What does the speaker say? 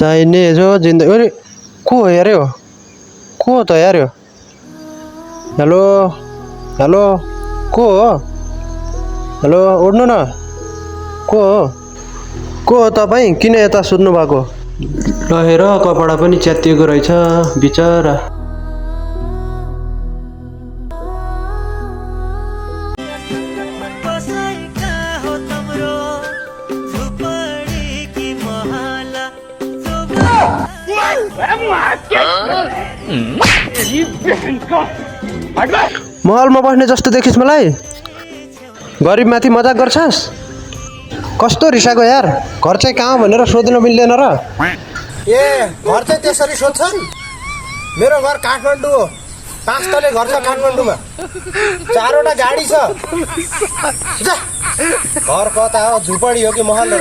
चाहिने जो जिन्दगी अरे को हो यार यो को हो त यार यो हेलो हेलो को हो हेलो उठ्नु न को हो तपाईँ किन यता सुत्नु भएको ल हेर कपडा पनि च्यातिएको रहेछ बिचरा महलमा बस्ने जस्तो देखिस् मलाई गरिब माथि मजाक गर्छस् कस्तो रिसाको यार घर चाहिँ कहाँ भनेर सोध्न मिल्दैन र ए घर चाहिँ त्यसरी सोध्छन् मेरो घर काठमाडौँ हो 5 तले घर छ काठमाडौँमा 4वटा गाडी छ जा घर कता हो झुपडी हो कि महल हो